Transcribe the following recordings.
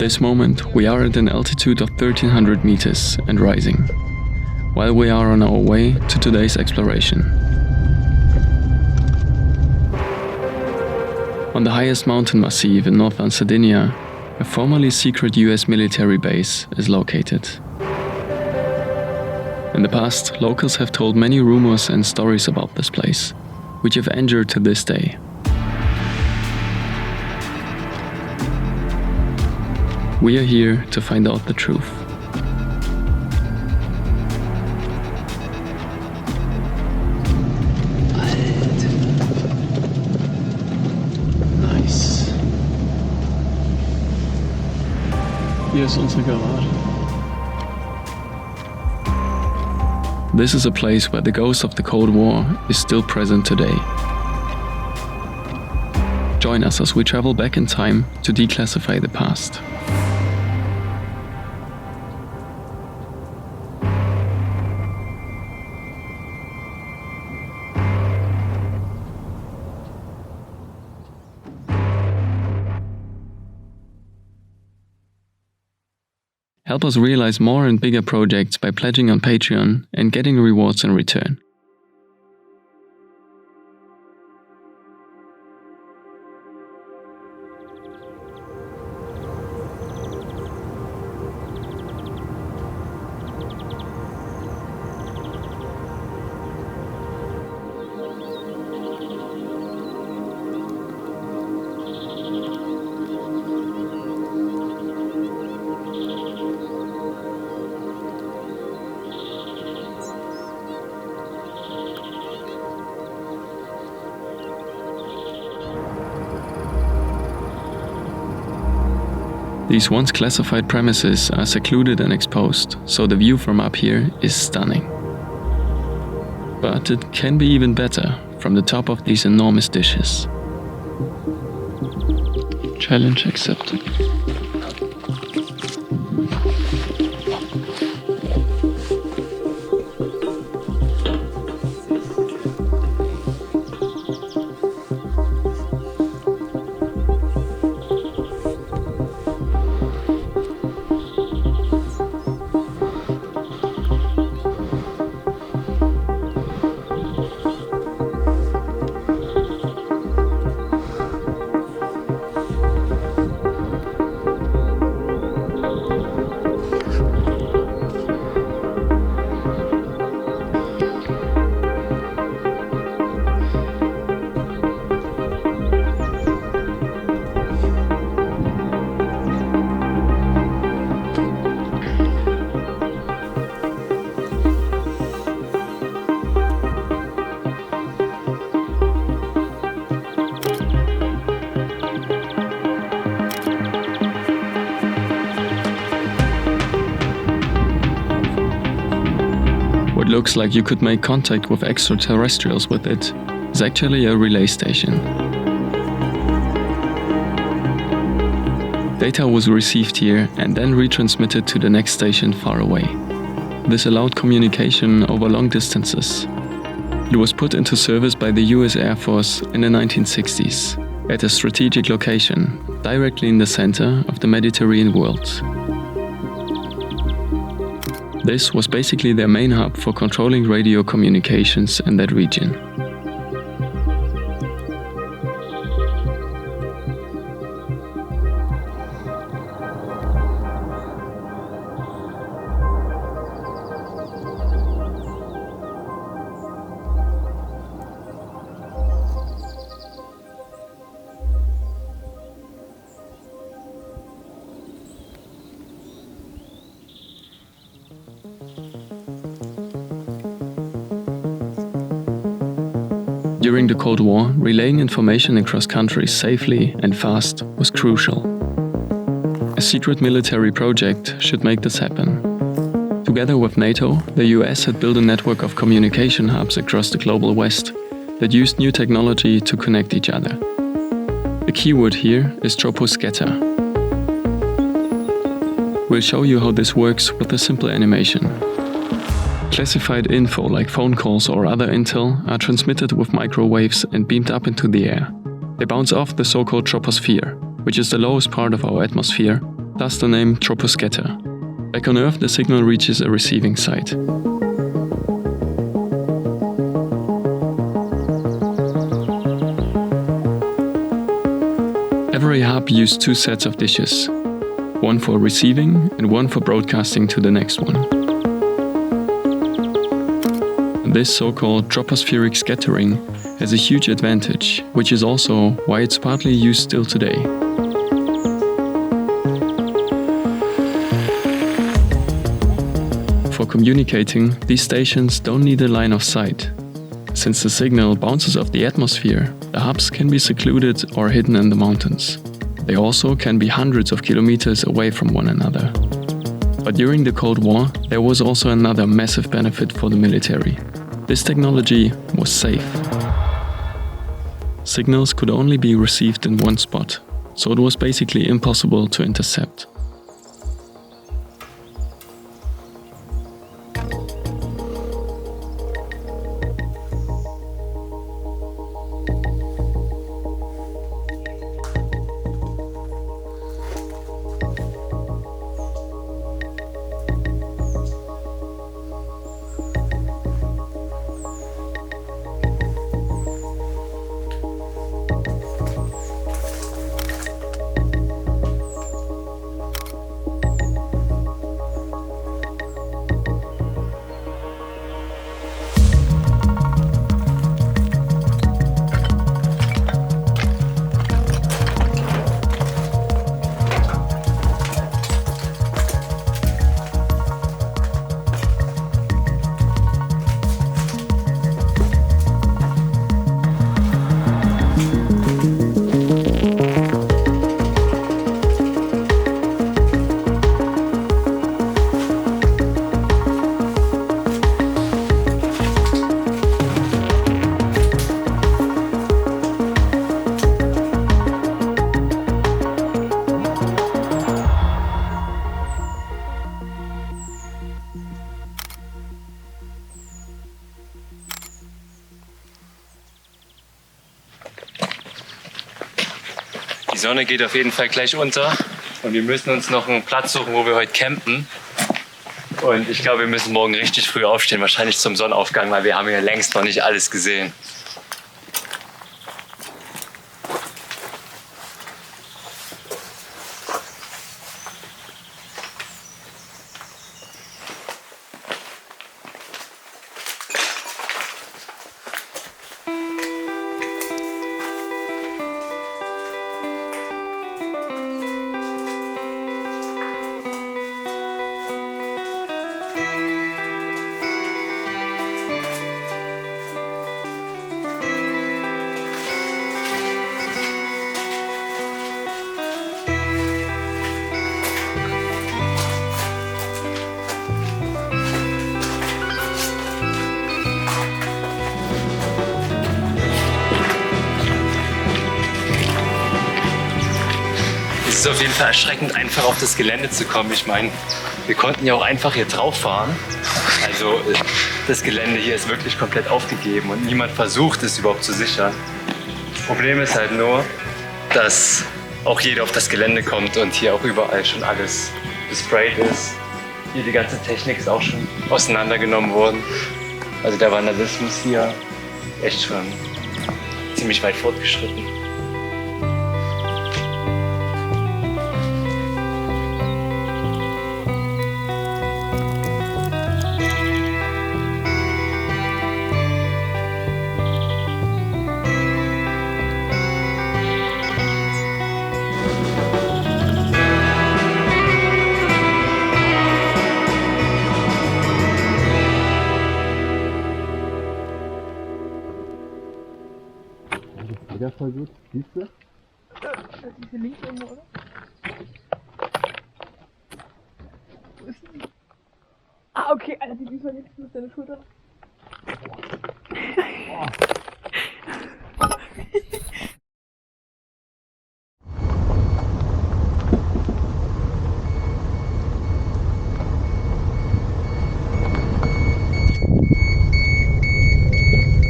this moment, we are at an altitude of 1300 meters and rising, while we are on our way to today's exploration. On the highest mountain massif in northern Sardinia, a formerly secret US military base is located. In the past, locals have told many rumors and stories about this place, which have endured to this day. We are here to find out the truth. Nice. Hier ist unsere Garage. This is a place where the ghost of the Cold War is still present today. Join us as we travel back in time to declassify the past. Help us realize more and bigger projects by pledging on Patreon and getting rewards in return. These once classified premises are secluded and exposed, so the view from up here is stunning. But it can be even better from the top of these enormous dishes. Challenge accepted. What looks like you could make contact with extraterrestrials with it is actually a relay station. Data was received here and then retransmitted to the next station far away. This allowed communication over long distances. It was put into service by the US Air Force in the 1960s at a strategic location directly in the center of the Mediterranean world. This was basically their main hub for controlling radio communications in that region. During the Cold War, relaying information across countries safely and fast was crucial. A secret military project should make this happen. Together with NATO, the US had built a network of communication hubs across the global West that used new technology to connect each other. The keyword here is troposcatter. We'll show you how this works with a simple animation. Classified info like phone calls or other intel are transmitted with microwaves and beamed up into the air. They bounce off the so-called troposphere, which is the lowest part of our atmosphere, thus the name troposcatter. Back on Earth, the signal reaches a receiving site. Every hub used two sets of dishes, one for receiving and one for broadcasting to the next one. This so-called tropospheric scattering has a huge advantage, which is also why it's partly used still today. For communicating, these stations don't need a line of sight. Since the signal bounces off the atmosphere, the hubs can be secluded or hidden in the mountains. They also can be hundreds of kilometers away from one another. But during the Cold War, there was also another massive benefit for the military. This technology was safe. Signals could only be received in one spot, so it was basically impossible to intercept. Die Sonne geht auf jeden Fall gleich unter und wir müssen uns noch einen Platz suchen, wo wir heute campen. Und ich glaube, wir müssen morgen richtig früh aufstehen, wahrscheinlich zum Sonnenaufgang, weil wir haben ja längst noch nicht alles gesehen. Es ist auf jeden Fall erschreckend, einfach auf das Gelände zu kommen. Ich meine, wir konnten ja auch einfach hier drauf fahren. Also das Gelände hier ist wirklich komplett aufgegeben und niemand versucht, es überhaupt zu sichern. Das Problem ist halt nur, dass auch jeder auf das Gelände kommt und hier auch überall schon alles gesprayt ist. Hier die ganze Technik ist auch schon auseinandergenommen worden. Also der Vandalismus hier echt schon ziemlich weit fortgeschritten. Ja, voll gut. Siehst du? Das ist hier links irgendwo, oder? Wo ist die? Ah, okay, Alter, die lief jetzt mit deiner Schulter.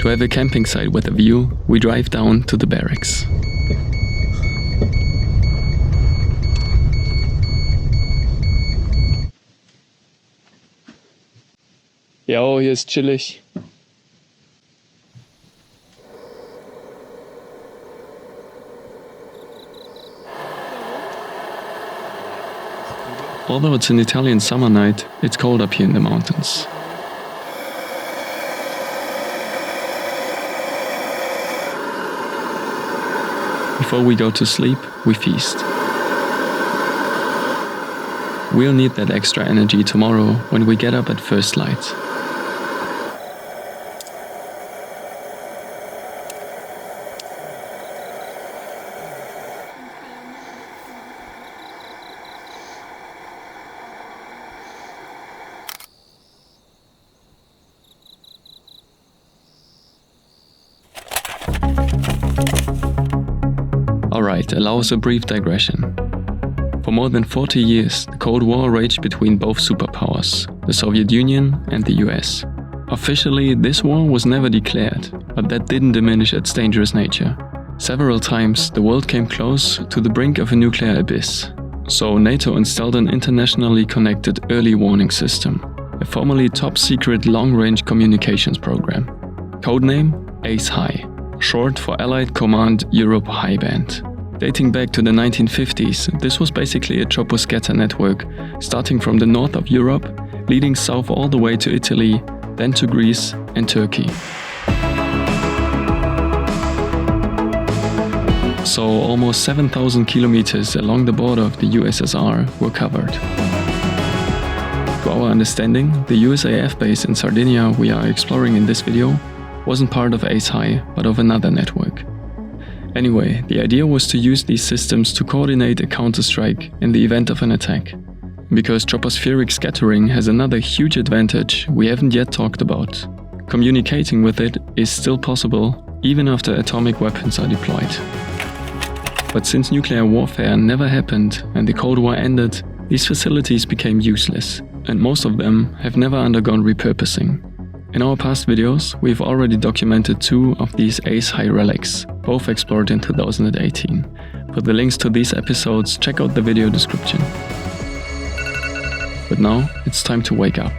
To have a camping site with a view, we drive down to the barracks. Ja, hier ist chillig. Although it's an Italian summer night, it's cold up here in the mountains. Before we go to sleep, we feast. We'll need that extra energy tomorrow when we get up at first light. Alright, allow us a brief digression. For more than 40 years, the Cold War raged between both superpowers, the Soviet Union and the US. Officially, this war was never declared, but that didn't diminish its dangerous nature. Several times, the world came close to the brink of a nuclear abyss. So NATO installed an internationally connected early warning system, a formerly top-secret long-range communications program. Codename ACE High, short for Allied Command Europe High Band. Dating back to the 1950s, this was basically a Troposcatter network, starting from the north of Europe, leading south all the way to Italy, then to Greece and Turkey. So almost 7,000 kilometers along the border of the USSR were covered. To our understanding, the USAF base in Sardinia we are exploring in this video wasn't part of ACE High, but of another network. Anyway, the idea was to use these systems to coordinate a counterstrike in the event of an attack. Because tropospheric scattering has another huge advantage we haven't yet talked about. Communicating with it is still possible, even after atomic weapons are deployed. But since nuclear warfare never happened and the Cold War ended, these facilities became useless, and most of them have never undergone repurposing. In our past videos, we've already documented 2 of these ACE High relics, both explored in 2018. For the links to these episodes, check out the video description. But now, it's time to wake up.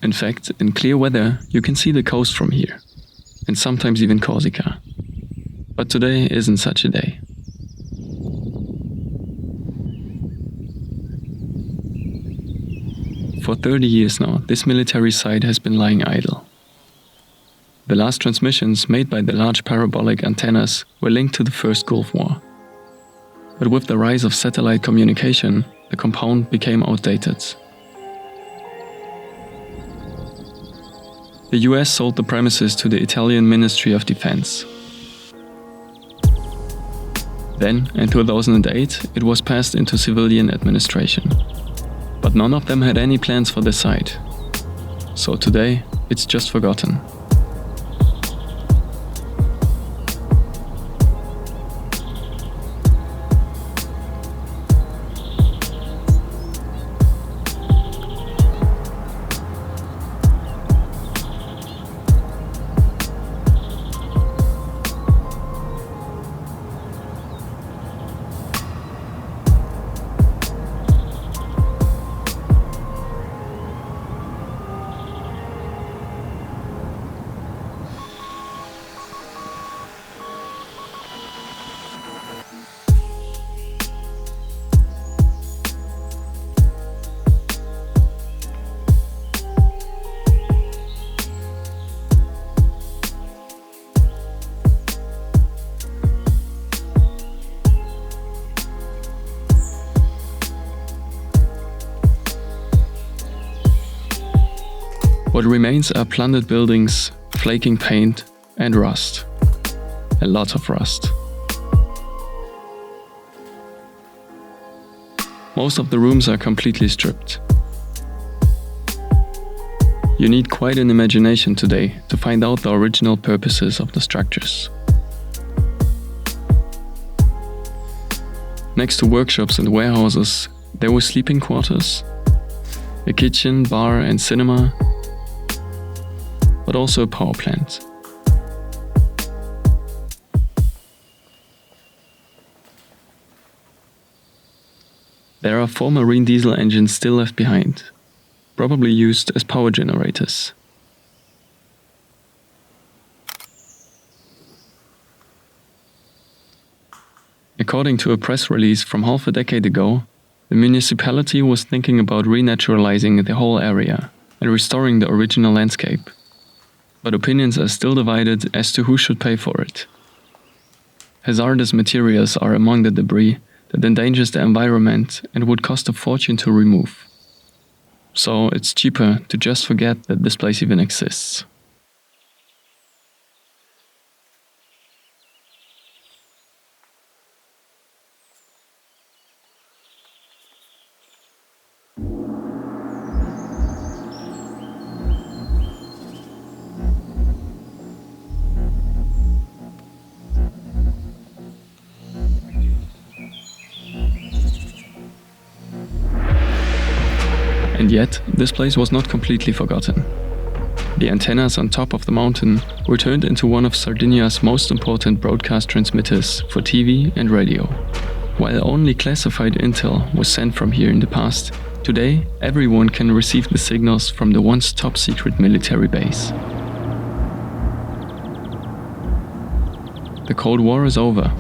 In fact, in clear weather, you can see the coast from here, and sometimes even Corsica. But today isn't such a day. For 30 years now, this military site has been lying idle. The last transmissions made by the large parabolic antennas were linked to the First Gulf War. But with the rise of satellite communication, the compound became outdated. The US sold the premises to the Italian Ministry of Defense. Then, in 2008, it was passed into civilian administration. But none of them had any plans for the site. So today, it's just forgotten. What remains are plundered buildings, flaking paint, and rust. A lot of rust. Most of the rooms are completely stripped. You need quite an imagination today to find out the original purposes of the structures. Next to workshops and warehouses, there were sleeping quarters, a kitchen, bar and cinema, but also a power plant. There are 4 marine diesel engines still left behind, probably used as power generators. According to a press release from half a decade ago, the municipality was thinking about renaturalizing the whole area and restoring the original landscape. But opinions are still divided as to who should pay for it. Hazardous materials are among the debris that endangers the environment and would cost a fortune to remove. So it's cheaper to just forget that this place even exists. And yet, this place was not completely forgotten. The antennas on top of the mountain were turned into one of Sardinia's most important broadcast transmitters for TV and radio. While only classified intel was sent from here in the past, today everyone can receive the signals from the once top-secret military base. The Cold War is over,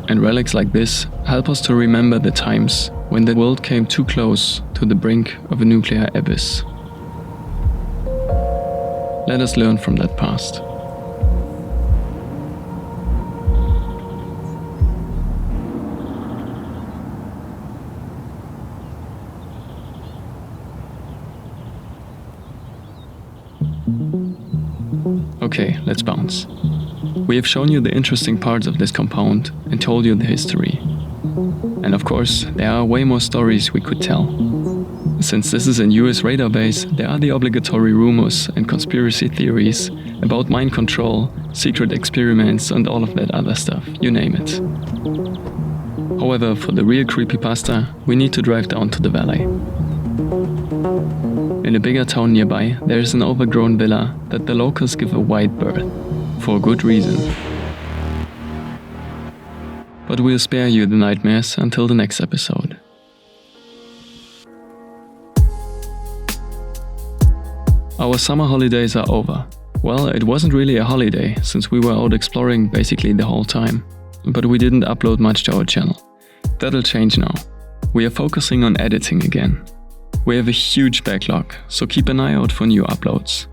and relics like this help us to remember the times when the world came too close to the brink of a nuclear abyss. Let us learn from that past. Okay, let's bounce. We have shown you the interesting parts of this compound and told you the history. And of course, there are way more stories we could tell. Since this is a US radar base, there are the obligatory rumors and conspiracy theories about mind control, secret experiments and all of that other stuff, you name it. However, for the real creepypasta, we need to drive down to the valley. In a bigger town nearby, there is an overgrown villa that the locals give a wide berth, for a good reason. But we'll spare you the nightmares until the next episode. Our summer holidays are over. Well, it wasn't really a holiday, since we were out exploring basically the whole time. But we didn't upload much to our channel. That'll change now. We are focusing on editing again. We have a huge backlog, so keep an eye out for new uploads.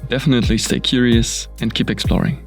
Definitely stay curious and keep exploring.